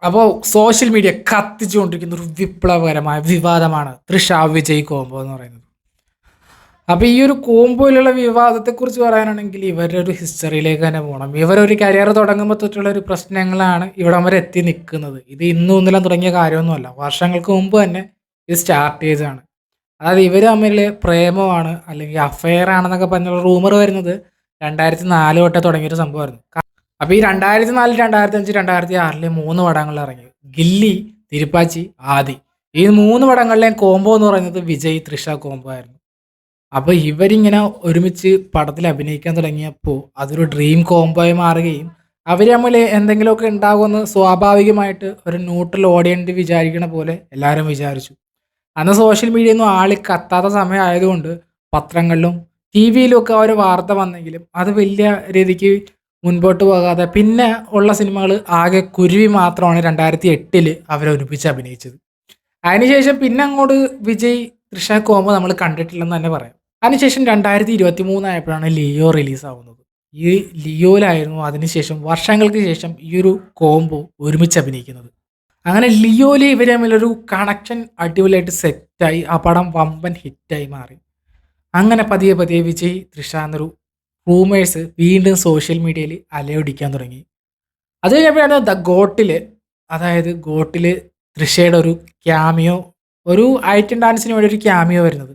അപ്പോൾ social media കത്തിച്ചുകൊണ്ടിരിക്കുന്ന ഒരു വിപ്ലവകരമായ വിവാദമാണ് തൃഷ വിജയ് കോംബോ എന്ന് പറയുന്നത്. അപ്പോൾ ഈ ഒരു കോംബോയിലുള്ള വിവാദത്തെക്കുറിച്ച് പറയാനാണെങ്കിൽ ഇവരുടെ ഒരു ഹിസ്റ്ററിയിലേക്ക് തന്നെ പോകണം. ഇവരൊരു കരിയർ തുടങ്ങുമ്പോൾ തൊട്ടുള്ള ഒരു പ്രശ്നങ്ങളാണ് ഇവിടം വരെ എത്തി നിൽക്കുന്നത്. ഇത് ഇന്നും ഇന്നലെയും തുടങ്ങിയ കാര്യമൊന്നുമല്ല, വർഷങ്ങൾക്ക് മുമ്പ് തന്നെ ഇത് സ്റ്റാർട്ട് ചെയ്തതാണ്. അതായത് ഇവർ തമ്മിൽ പ്രേമമാണ് അല്ലെങ്കിൽ അഫെയർ ആണെന്നൊക്കെ പറഞ്ഞുള്ള റൂമർ വരുന്നത് 2004 തൊട്ടേ തുടങ്ങിയൊരു സംഭവമായിരുന്നു. അപ്പോൾ ഈ 2004, 2005, 2006 3 പടങ്ങളിൽ ഇറങ്ങി. ഗില്ലി, തിരുപ്പാച്ചി, ആദി, ഈ 3 പടങ്ങളിലെയും കോംബോ എന്ന് പറയുന്നത് വിജയ് തൃഷ കോംബോ ആയിരുന്നു. അപ്പോൾ ഇവരിങ്ങനെ ഒരുമിച്ച് പടത്തിൽ അഭിനയിക്കാൻ തുടങ്ങിയപ്പോൾ അതൊരു ഡ്രീം കോംബോയി മാറുകയും അവർ തമ്മിൽ എന്തെങ്കിലുമൊക്കെ ഉണ്ടാകുമെന്ന് സ്വാഭാവികമായിട്ട് ഒരു ന്യൂട്രൽ ഓഡിയൻസ് വിചാരിക്കണ പോലെ എല്ലാവരും വിചാരിച്ചു. അന്ന് സോഷ്യൽ മീഡിയ ഒന്നും ആളി കത്താത്ത സമയമായതുകൊണ്ട് പത്രങ്ങളിലും ടി വിയിലും ഒക്കെ ഒരു വാർത്ത വന്നെങ്കിലും അത് വലിയ രീതിക്ക് മുൻപോട്ട് പോകാതെ പിന്നെ ഉള്ള സിനിമകൾ ആകെ കുരുവി മാത്രമാണ് 2008 അവരൊരുമിച്ച് അഭിനയിച്ചത്. അതിനുശേഷം പിന്നെ അങ്ങോട്ട് വിജയ് തൃഷ കോംബോ നമ്മൾ കണ്ടിട്ടില്ലെന്ന് തന്നെ പറയാം. അതിനുശേഷം 2023 ആയപ്പോഴാണ് ലിയോ റിലീസാവുന്നത്. ഈ ലിയോയിലായിരുന്നു അതിനുശേഷം വർഷങ്ങൾക്ക് ശേഷം ഈ ഒരു കോംബോ ഒരുമിച്ച് അഭിനയിക്കുന്നത്. അങ്ങനെ ലിയോയിൽ ഇവർ തമ്മിലൊരു കണക്ഷൻ അടിപൊളിയായിട്ട് സെറ്റായി ആ പടം വമ്പൻ ഹിറ്റായി മാറി. അങ്ങനെ പതിയെ പതിയെ വിജയ് തൃഷ എന്നൊരു റൂമേഴ്സ് വീണ്ടും സോഷ്യൽ മീഡിയയിൽ അലയൊടിക്കാൻ തുടങ്ങി. അത് കഴിഞ്ഞപ്പോഴാണ് ഗോട്ടിൽ തൃഷയുടെ ഒരു ക്യാമിയോ, ഒരു ഐറ്റം ഡാൻസിന് വേണ്ടി ഒരു ക്യാമിയോ വരുന്നത്.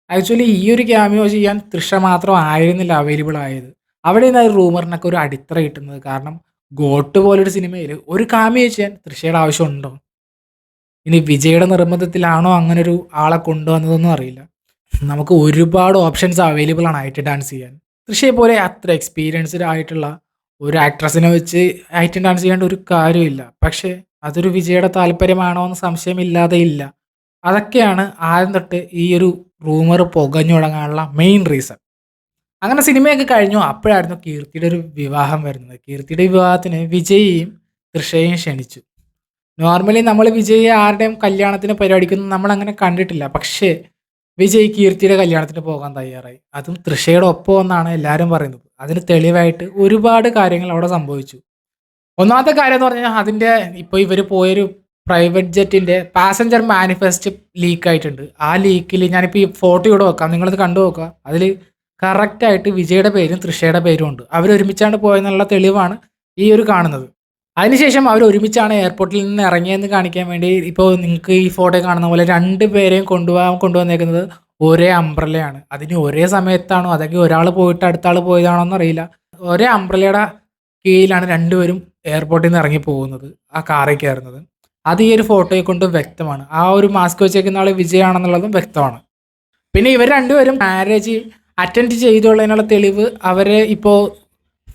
ആക്ച്വലി ഈ ഒരു ക്യാമിയോ ചെയ്യാൻ തൃഷ മാത്രം ആയിരുന്നില്ല അവൈലബിൾ ആയത്. അവിടെ നിന്ന് റൂമറിനൊക്കെ ഒരു അടിത്തറ കിട്ടുന്നത്. കാരണം ഗോട്ട് പോലൊരു സിനിമയിൽ ഒരു ക്യാമിയോ ചെയ്യാൻ തൃഷയുടെ ആവശ്യമുണ്ടോ? ഇനി വിജയുടെ നിർബന്ധത്തിലാണോ അങ്ങനെ ഒരു ആളെ കൊണ്ടുവന്നതൊന്നും അറിയില്ല. നമുക്ക് ഒരുപാട് ഓപ്ഷൻസ് അവൈലബിൾ ആണ് ഐറ്റം ഡാൻസ് ചെയ്യാൻ. തൃഷയെ പോലെ അത്ര എക്സ്പീരിയൻസ്ഡ് ആയിട്ടുള്ള ഒരു ആക്ട്രസിനെ വെച്ച് ഐറ്റം ഡാൻസ് ചെയ്യേണ്ട ഒരു കാര്യമില്ല. പക്ഷേ അതൊരു വിജയുടെ താല്പര്യമാണോ എന്ന് സംശയമില്ലാതെ ഇല്ല. അതൊക്കെയാണ് ആദ്യം തൊട്ട് ഈ ഒരു റൂമർ പുകഞ്ഞു തുടങ്ങാനുള്ള മെയിൻ റീസൺ. അങ്ങനെ സിനിമയൊക്കെ കഴിഞ്ഞു. അപ്പോഴായിരുന്നു കീർത്തിയുടെ ഒരു വിവാഹം വരുന്നത്. കീർത്തിയുടെ വിവാഹത്തിന് വിജയിയും തൃഷയും ക്ഷണിച്ചു. നോർമലി നമ്മൾ വിജയ് ആരുടെയും കല്യാണത്തിന് പരിപാടിക്കൊന്നും നമ്മളങ്ങനെ കണ്ടിട്ടില്ല. പക്ഷേ വിജയ് കീർത്തിയുടെ കല്യാണത്തിന് പോകാൻ തയ്യാറായി. അതും തൃഷയുടെ ഒപ്പം എന്നാണ് എല്ലാവരും പറയുന്നത്. അതിന് തെളിവായിട്ട് ഒരുപാട് കാര്യങ്ങൾ അവിടെ സംഭവിച്ചു. ഒന്നാമത്തെ കാര്യം എന്ന് പറഞ്ഞാൽ അതിൻ്റെ ഇപ്പോൾ ഇവർ പോയൊരു പ്രൈവറ്റ് ജെറ്റിൻ്റെ പാസഞ്ചർ മാനിഫെസ്റ്റ് ലീക്ക് ആയിട്ടുണ്ട്. ആ ലീക്കിൽ ഞാനിപ്പോൾ ഈ ഫോട്ടോ ഇവിടെ വെക്കാം, നിങ്ങളത് കണ്ടു നോക്കുക. അതിൽ കറക്റ്റായിട്ട് വിജയുടെ പേരും തൃഷയുടെ പേരും ഉണ്ട്. അവരൊരുമിച്ചാണ് പോയെന്നുള്ള തെളിവാണ് ഈ ഒരു കാണുന്നത്. അതിനുശേഷം അവർ ഒരുമിച്ചാണ് എയർപോർട്ടിൽ നിന്ന് ഇറങ്ങിയെന്ന് കാണിക്കാൻ വേണ്ടി ഇപ്പോൾ നിങ്ങൾക്ക് ഈ ഫോട്ടോ കാണുന്ന പോലെ 2 പേരെയും കൊണ്ടുവന്നേക്കുന്നത് ഒരേ അംബ്രല്ലയാണ്. അതിന് ഒരേ സമയത്താണോ അല്ലെങ്കിൽ ഒരാൾ പോയിട്ട് അടുത്ത ആൾ പോയതാണോ എന്നറിയില്ല. ഒരേ അംബ്രല്ലയുടെ കീഴിലാണ് 2 പേരും എയർപോർട്ടിൽ നിന്ന് ഇറങ്ങി പോകുന്നത്, ആ കാറിൽ കയറുന്നത്. അത് ഈ ഒരു ഫോട്ടോയെ കൊണ്ട് വ്യക്തമാണ്. ആ ഒരു മാസ്ക് വെച്ചേക്കുന്ന ആൾ വിജയാണെന്നുള്ളതും വ്യക്തമാണ്. പിന്നെ ഇവർ 2 പേരും മാരേജ് അറ്റൻഡ് ചെയ്തുള്ളതിനുള്ള തെളിവ് അവരെ ഇപ്പോൾ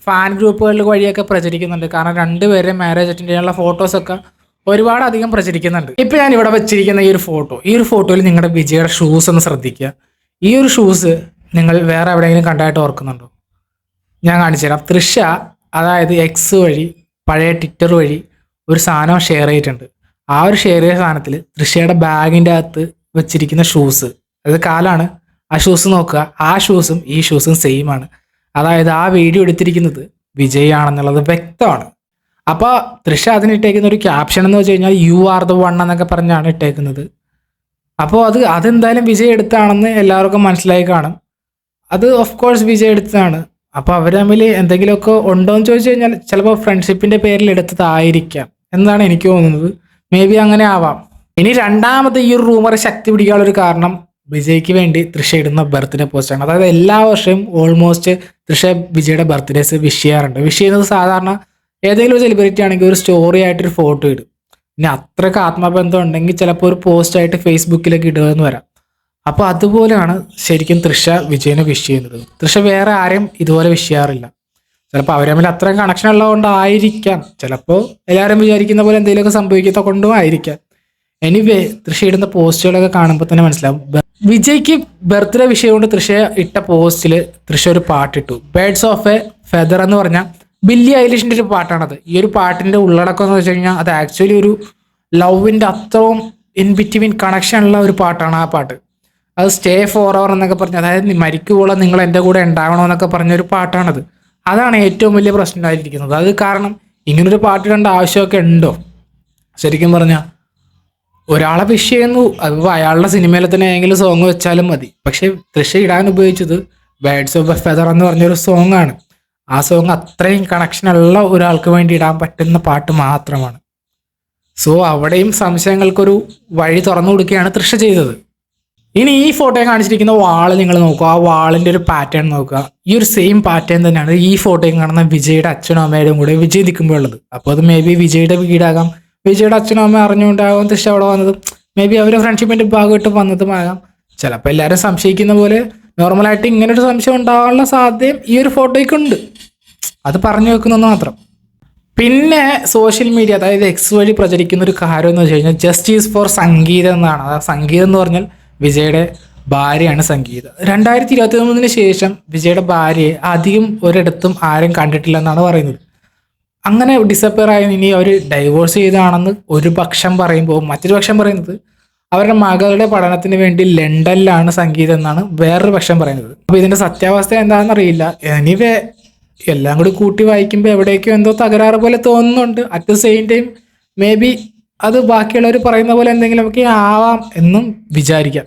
ഫാൻ ഗ്രൂപ്പുകളിൽ വഴിയൊക്കെ പ്രചരിക്കുന്നുണ്ട്. കാരണം 2 പേരെ മാരേജ് അറ്റൻഡ് ചെയ്യാനുള്ള ഫോട്ടോസൊക്കെ ഒരുപാട് അധികം പ്രചരിക്കുന്നുണ്ട്. ഇപ്പോൾ ഞാൻ ഇവിടെ വെച്ചിരിക്കുന്ന ഈ ഒരു ഫോട്ടോയിൽ നിങ്ങളുടെ വിജയുടെ ഷൂസ് ഒന്ന് ശ്രദ്ധിക്കുക. ഈ ഒരു ഷൂസ് നിങ്ങൾ വേറെ എവിടെയെങ്കിലും കണ്ടായിട്ട് ഓർക്കുന്നുണ്ടോ? ഞാൻ കാണിച്ചു തരാം. തൃഷ അതായത് എക്സ് വഴി, പഴയ ട്വിറ്റർ വഴി ഒരു സാധനം ഷെയർ ചെയ്തിട്ടുണ്ട്. ആ ഒരു ഷെയർ ചെയ്ത സാധനത്തിൽ തൃഷയുടെ ബാഗിൻ്റെ അകത്ത് വെച്ചിരിക്കുന്ന ഷൂസ്, അത് കാലാണ്. ആ ഷൂസ് നോക്കുക, ആ ഷൂസും ഈ ഷൂസും സെയിം ആണ്. അതായത് ആ വീഡിയോ എടുത്തിരിക്കുന്നത് വിജയ് ആണെന്നുള്ളത് വ്യക്തമാണ്. അപ്പോൾ തൃഷ അതിനിട്ടേക്കുന്ന ഒരു ക്യാപ്ഷൻ എന്ന് വെച്ച് കഴിഞ്ഞാൽ യു ആർ ദ വൺ എന്നൊക്കെ പറഞ്ഞാണ് ഇട്ടേക്കുന്നത്. അപ്പോൾ അതെന്തായാലും വിജയ് എടുത്താണെന്ന് എല്ലാവർക്കും മനസ്സിലായി കാണും. അത് ഓഫ് കോഴ്സ് വിജയ് എടുത്തതാണ്. അപ്പോൾ അവർ തമ്മിൽ എന്തെങ്കിലുമൊക്കെ ഉണ്ടോ എന്ന് ചോദിച്ചു കഴിഞ്ഞാൽ ചിലപ്പോൾ ഫ്രണ്ട്ഷിപ്പിൻ്റെ പേരിൽ എടുത്തതായിരിക്കാം എന്നാണ് എനിക്ക് തോന്നുന്നത്. മേ ബി അങ്ങനെ ആവാം. ഇനി രണ്ടാമത് ഈ ഒരു റൂമർ ശക്തി പിടിക്കാനുള്ളൊരു കാരണം വിജയ്ക്ക് വേണ്ടി തൃഷ ഇടുന്ന ബർത്ത്ഡേ പോസ്റ്റാണ്. അതായത് എല്ലാ വർഷവും ഓൾമോസ്റ്റ് തൃഷ വിജയുടെ ബർത്ത്ഡേസ് വിഷ് ചെയ്യാറുണ്ട്. വിഷ് ചെയ്യുന്നത് സാധാരണ ഏതെങ്കിലും ഒരു സെലിബ്രിറ്റി ആണെങ്കിൽ ഒരു സ്റ്റോറി ആയിട്ടൊരു ഫോട്ടോ ഇടും. ഇനി അത്രയ്ക്ക് ആത്മബന്ധം ഉണ്ടെങ്കിൽ ചിലപ്പോൾ ഒരു പോസ്റ്റായിട്ട് ഫേസ്ബുക്കിലേക്ക് ഇടുകയെന്ന് വരാം. അപ്പോൾ അതുപോലെയാണ് ശരിക്കും തൃഷ വിജയനെ വിഷ് ചെയ്യുന്നത്. തൃഷ വേറെ ആരെയും ഇതുപോലെ വിഷ് ചെയ്യാറില്ല. ചിലപ്പോൾ അവർ തമ്മിൽ അത്രയും കണക്ഷൻ ഉള്ളതുകൊണ്ടായിരിക്കാം. ചിലപ്പോൾ എല്ലാവരും വിചാരിക്കുന്ന പോലെ എന്തെങ്കിലുമൊക്കെ സംഭവിക്കത്ത കൊണ്ടും ആയിരിക്കാം. എനിവേ തൃഷ ഇടുന്ന പോസ്റ്റുകളൊക്കെ കാണുമ്പോൾ തന്നെ മനസ്സിലാവും. വിജയ്ക്ക് ബർത്ത്ഡേ വിഷയം കൊണ്ട് തൃഷ ഇട്ട പോസ്റ്റിൽ തൃഷ ഒരു പാട്ടിട്ടു. ബേർഡ്സ് ഓഫ് എ ഫെദർ എന്ന് പറഞ്ഞാൽ ബില്ലി ഐലിഷിൻ്റെ ഒരു പാട്ടാണത്. ഈ ഒരു പാട്ടിൻ്റെ ഉള്ളടക്കം എന്ന് വെച്ച് കഴിഞ്ഞാൽ അത് ആക്ച്വലി ഒരു ലവിൻ്റെ അത്രയും ഇൻ ബിറ്റ്വീൻ കണക്ഷൻ ഉള്ള ഒരു പാട്ടാണ് ആ പാട്ട്. അത് സ്റ്റേ ഫോർ അവർ എന്നൊക്കെ പറഞ്ഞ്, അതായത് മരിക്കുവോളം നിങ്ങൾ എൻ്റെ കൂടെ ഉണ്ടാവണമെന്നൊക്കെ പറഞ്ഞൊരു പാട്ടാണത്. അതാണ് ഏറ്റവും വലിയ പ്രശ്നമായിരിക്കുന്നത്. അത് കാരണം ഇങ്ങനൊരു പാട്ട് കണ്ട ആവശ്യമൊക്കെ ഉണ്ടോ? ശരിക്കും പറഞ്ഞാൽ ഒരാളെ വിഷ് ചെയ്യുന്നു, അതിപ്പോൾ അയാളുടെ സിനിമയിൽ തന്നെ ഏതെങ്കിലും സോങ് വെച്ചാലും മതി. പക്ഷെ തൃഷ ഇടാൻ ഉപയോഗിച്ചത് ബേഡ്സ് ഓഫ് എ ഫെദർ എന്ന് പറഞ്ഞൊരു സോങ് ആണ്. ആ സോങ് അത്രയും കണക്ഷനുള്ള ഒരാൾക്ക് വേണ്ടി ഇടാൻ പറ്റുന്ന പാട്ട് മാത്രമാണ്. സോ അവിടെയും സംശയങ്ങൾക്കൊരു വഴി തുറന്നു കൊടുക്കുകയാണ് തൃഷ ചെയ്തത്. ഇനി ഈ ഫോട്ടോയെ കാണിച്ചിരിക്കുന്ന വാള് നിങ്ങൾ നോക്കുക, ആ വാളിൻ്റെ ഒരു പാറ്റേൺ നോക്കുക. ഈ ഒരു സെയിം പാറ്റേൺ തന്നെയാണ് ഈ ഫോട്ടോയും കാണുന്ന വിജയുടെ അച്ഛനും അമ്മയുടെയും കൂടെ വിജയ് നിൽക്കുമ്പോൾ ഉള്ളത്. അപ്പോൾ അത് മേ ബി വിജയുടെ വീടാകാം, വിജയുടെ അച്ഛനും അമ്മ അറിഞ്ഞുകൊണ്ടാകാം തൃഷ അവിടെ വന്നതും, മേ ബി അവരുടെ ഫ്രണ്ട്ഷിപ്പിൻ്റെ ഭാഗമായിട്ട് വന്നതുമാകാം. ചിലപ്പോൾ എല്ലാവരും സംശയിക്കുന്ന പോലെ നോർമലായിട്ട് ഇങ്ങനൊരു സംശയം ഉണ്ടാകാനുള്ള സാധ്യതയും ഈ ഒരു ഫോട്ടോയ്ക്കുണ്ട്. അത് പറഞ്ഞു വെക്കുന്നത് മാത്രം. പിന്നെ സോഷ്യൽ മീഡിയ, അതായത് എക്സ് വഴി പ്രചരിക്കുന്ന ഒരു കാര്യം എന്ന് വെച്ച് കഴിഞ്ഞാൽ ജസ്റ്റിസ് ഫോർ സംഗീതം എന്നാണ്. ആ സംഗീതം എന്ന് പറഞ്ഞാൽ വിജയുടെ ഭാര്യയാണ് സംഗീത. 2023 ശേഷം വിജയുടെ ഭാര്യയെ അധികം ഒരിടത്തും ആരും കണ്ടിട്ടില്ലെന്നാണ് പറയുന്നത്. അങ്ങനെ ഡിസപ്പിയർ ആയി ഇനി അവർ ഡൈവോഴ്സ് ചെയ്താണെന്ന് ഒരു പക്ഷം പറയുമ്പോൾ മറ്റൊരു പക്ഷം പറയുന്നത് അവരുടെ മകളുടെ പഠനത്തിന് വേണ്ടി ലണ്ടനിലാണ് സംഗീതം എന്നാണ് വേറൊരു പക്ഷം പറയുന്നത്. അപ്പോൾ ഇതിൻ്റെ സത്യാവസ്ഥ എന്താണെന്ന് അറിയില്ല. എനിവേ എല്ലാം കൂടി കൂട്ടി വായിക്കുമ്പോൾ എവിടേക്കോ എന്തോ തകരാറ് പോലെ തോന്നുന്നുണ്ട്. At the same time may be അത് ബാക്കിയുള്ളവർ പറയുന്ന പോലെ എന്തെങ്കിലുമൊക്കെ ആവാം എന്നും വിചാരിക്കാം.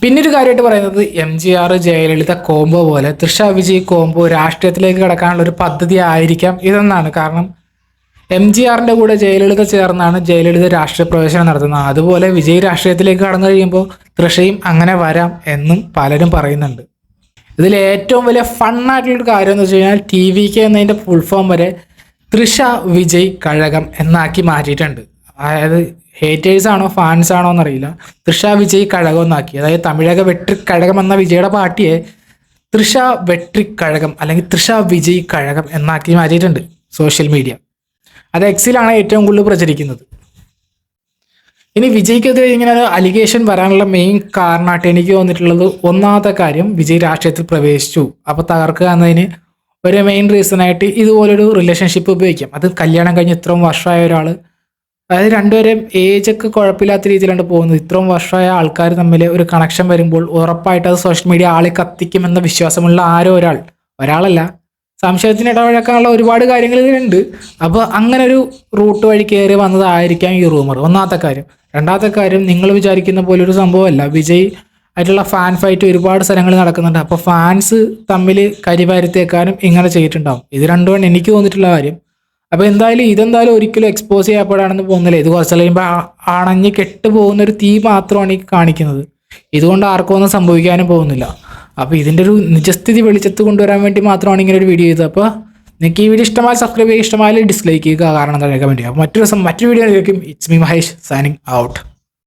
പിന്നെ ഒരു കാര്യമായിട്ട് പറയുന്നത് MGR ജയലളിത കോംബോ പോലെ തൃഷ വിജയ് കോംബോ രാഷ്ട്രീയത്തിലേക്ക് കടക്കാനുള്ള ഒരു പദ്ധതി ആയിരിക്കാം ഇതെന്നാണ്. കാരണം MGRൻ്റെ കൂടെ ജയലളിത ചേർന്നാണ് ജയലളിത രാഷ്ട്രീയ പ്രവേശനം നടത്തുന്നത്. അതുപോലെ വിജയ് രാഷ്ട്രീയത്തിലേക്ക് കടന്നു കഴിയുമ്പോൾ തൃഷയും അങ്ങനെ വരാം എന്നും പലരും പറയുന്നുണ്ട്. ഇതിൽ ഏറ്റവും വലിയ ഫണ്ണായിട്ടുള്ളൊരു കാര്യം എന്ന് വെച്ച് കഴിഞ്ഞാൽ TVK എന്നതിൻ്റെ ഫുൾ ഫോം വരെ തൃഷ വിജയ് കഴകം എന്നാക്കി മാറ്റിയിട്ടുണ്ട്. അതായത് ഹേറ്റേഴ്സ് ആണോ ഫാൻസ് ആണോ എന്നറിയില്ല, തൃഷ വിജയ് കഴകം എന്നാക്കി. അതായത് തമിഴക വെട്രി കഴകം എന്ന വിജയുടെ പാർട്ടിയെ തൃഷ വെട്രി കഴകം അല്ലെങ്കിൽ തൃഷ വിജയ് കഴകം എന്നാക്കി മാറ്റിയിട്ടുണ്ട് സോഷ്യൽ മീഡിയ. അത് എക്സിലാണ് ഏറ്റവും കൂടുതൽ പ്രചരിക്കുന്നത്. ഇനി വിജയ്ക്കെതിരെ ഇങ്ങനെ ഒരു അലിഗേഷൻ വരാനുള്ള മെയിൻ കാരണമായിട്ട് എനിക്ക് തോന്നിയിട്ടുള്ളത് ഒന്നാമത്തെ കാര്യം വിജയ് രാഷ്ട്രീയത്തിൽ പ്രവേശിച്ചു, അപ്പോൾ തകർക്കുക എന്നതിന് ഒരു മെയിൻ റീസണായിട്ട് ഇതുപോലൊരു റിലേഷൻഷിപ്പ് ഉപയോഗിക്കാം. അത് കല്യാണം കഴിഞ്ഞ് ഇത്രയും വർഷമായ ഒരാൾ, അതായത് രണ്ടുപേരും ഏജൊക്കെ കുഴപ്പമില്ലാത്ത രീതിയിലാണ് പോകുന്നത്. ഇത്രയും വർഷമായ ആൾക്കാർ തമ്മിൽ ഒരു കണക്ഷൻ വരുമ്പോൾ ഉറപ്പായിട്ട് അത് സോഷ്യൽ മീഡിയ ആളെ കത്തിക്കുമെന്ന വിശ്വാസമുള്ള ആരോ ഒരാളല്ല, സംശയത്തിന് ഇടപഴക്കാനുള്ള ഒരുപാട് കാര്യങ്ങൾ ഇതിലുണ്ട്. അപ്പോൾ അങ്ങനെ ഒരു റൂട്ട് വഴി കയറി വന്നതായിരിക്കാം ഈ റൂമർ, ഒന്നാമത്തെ കാര്യം. രണ്ടാമത്തെ കാര്യം, നിങ്ങൾ വിചാരിക്കുന്ന പോലെ ഒരു സംഭവമല്ല. വിജയ് ആയിട്ടുള്ള ഫാൻ ഫൈറ്റ് ഒരുപാട് സ്ഥലങ്ങളിൽ നടക്കുന്നുണ്ട്. അപ്പോൾ ഫാൻസ് തമ്മിൽ കരിവാരിത്തേക്കാനും ഇങ്ങനെ ചെയ്തിട്ടുണ്ടാവും. ഇത് രണ്ടുമാണ് എനിക്ക് തോന്നിയിട്ടുള്ള കാര്യം. അപ്പോൾ ഇതെന്തായാലും ഒരിക്കലും എക്സ്പോസ് ചെയ്യപ്പെടാണെന്ന് പോകുന്നില്ല. ഇത് കുറച്ച് കഴിയുമ്പോൾ അണഞ്ഞ് കെട്ട് പോകുന്നൊരു തീ മാത്രമാണ് ഈ കാണിക്കുന്നത്. ഇതുകൊണ്ട് ആർക്കും ഒന്നും സംഭവിക്കാനും പോകുന്നില്ല. അപ്പോൾ ഇതിൻ്റെ ഒരു നിജസ്ഥിതി വെളിച്ചത്ത് കൊണ്ടുവരാൻ വേണ്ടി മാത്രമാണ് ഇങ്ങനെ ഒരു വീഡിയോ ചെയ്തത്. അപ്പോൾ നിങ്ങൾക്ക് ഈ വീഡിയോ ഇഷ്ടമായി സബ്സ്ക്രൈബ് ചെയ്യുക, ഇഷ്ടമായാലും ഡിസ്ലൈക്ക് ചെയ്യുക, കാരണം എന്താ കമൻറ്റ് ചെയ്യുക. അപ്പോൾ മറ്റൊരു വീഡിയോ ആയിരിക്കും. It's me Mahesh signing out.